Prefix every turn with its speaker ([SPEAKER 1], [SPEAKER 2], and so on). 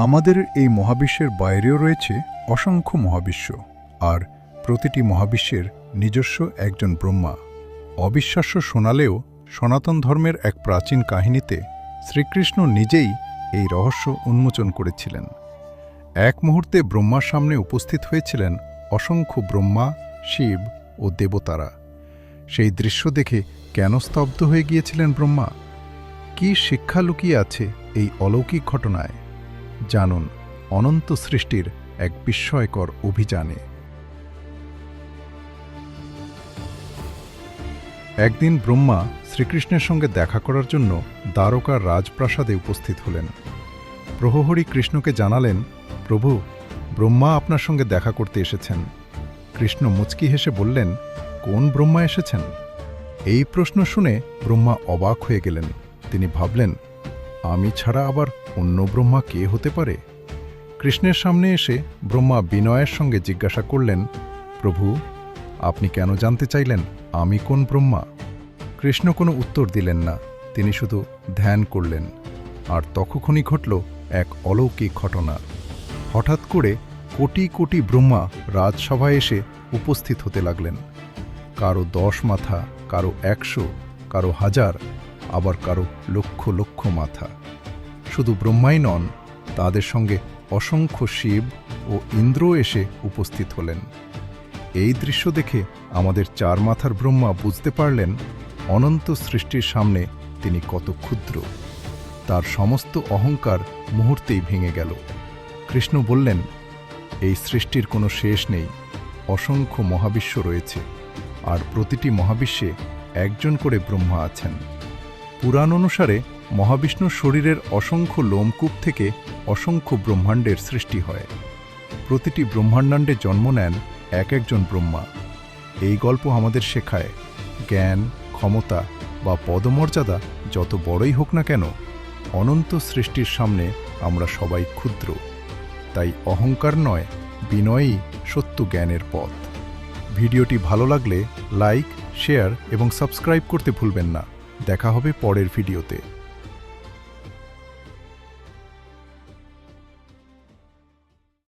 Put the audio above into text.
[SPEAKER 1] আমাদের এই মহাবিশ্বের বাইরেও রয়েছে অসংখ্য মহাবিশ্ব, আর প্রতিটি মহাবিশ্বের নিজস্ব একজন ব্রহ্মা। অবিশ্বাস্য শোনালেও সনাতন ধর্মের এক প্রাচীন কাহিনীতে শ্রীকৃষ্ণ নিজেই এই রহস্য উন্মোচন করেছিলেন। এক মুহূর্তে ব্রহ্মার সামনে উপস্থিত হয়েছিলেন অসংখ্য ব্রহ্মা, শিব ও দেবতারা। সেই দৃশ্য দেখে কেন স্তব্ধ হয়ে গিয়েছিলেন ব্রহ্মা? কী শিক্ষা লুকিয়ে আছে এই অলৌকিক ঘটনায়? জানুন অনন্ত সৃষ্টির এক বিস্ময়কর অভিযানে। একদিন ব্রহ্মা শ্রীকৃষ্ণের সঙ্গে দেখা করার জন্য দ্বারকার রাজপ্রাসাদে উপস্থিত হলেন। প্রহরী কৃষ্ণকে জানালেন, প্রভু, ব্রহ্মা আপনার সঙ্গে দেখা করতে এসেছেন। কৃষ্ণ মুচকি হেসে বললেন, কোন ব্রহ্মা এসেছেন? এই প্রশ্ন শুনে ব্রহ্মা অবাক হয়ে গেলেন। তিনি ভাবলেন, আমি ছাড়া আবার অন্য ব্রহ্মা কে হতে পারে? কৃষ্ণের সামনে এসে ব্রহ্মা বিনয়ের সঙ্গে জিজ্ঞাসা করলেন, প্রভু, আপনি কেন জানতে চাইলেন আমি কোন ব্রহ্মা? কৃষ্ণ কোনো উত্তর দিলেন না, তিনি শুধু ধ্যান করলেন। আর তখনই ঘটল এক অলৌকিক ঘটনা। হঠাৎ করে কোটি কোটি ব্রহ্মা রাজসভায় এসে উপস্থিত হতে লাগলেন। কারো 10 মাথা, কারো 100, কারো 1000, আবার কারো লক্ষ লক্ষ মাথা। শুধু ব্রহ্মাই নন, তাদের সঙ্গে অসংখ্য শিব ও ইন্দ্র এসে উপস্থিত হলেন। এই দৃশ্য দেখে আমাদের 4 মাথার ব্রহ্মা বুঝতে পারলেন অনন্ত সৃষ্টির সামনে তিনি কত ক্ষুদ্র। তার সমস্ত অহংকার মুহূর্তেই ভেঙে গেল। কৃষ্ণ বললেন, এই সৃষ্টির কোনো শেষ নেই, অসংখ্য মহাবিশ্ব রয়েছে, আর প্রতিটি মহাবিশ্বে একজন করে ব্রহ্মা আছেন। পুরাণ অনুসারে মহাবিষ্ণুর শরীরের অসংখ্য লোমকূপ থেকে অসংখ্য ব্রহ্মাণ্ডের সৃষ্টি হয়। প্রতিটি ব্রহ্মাণ্ডে জন্ম নেন এক একজন ব্রহ্মা। এই গল্প আমাদের শেখায়, জ্ঞান, ক্ষমতা বা পদমর্যাদা যত বড়ই হোক না কেন, অনন্ত সৃষ্টির সামনে আমরা সবাই ক্ষুদ্র। তাই অহংকার নয়, বিনয়ই সত্য জ্ঞানের পথ। ভিডিওটি ভালো লাগলে লাইক, শেয়ার এবং সাবস্ক্রাইব করতে ভুলবেন না। দেখা হবে পরের ভিডিওতে।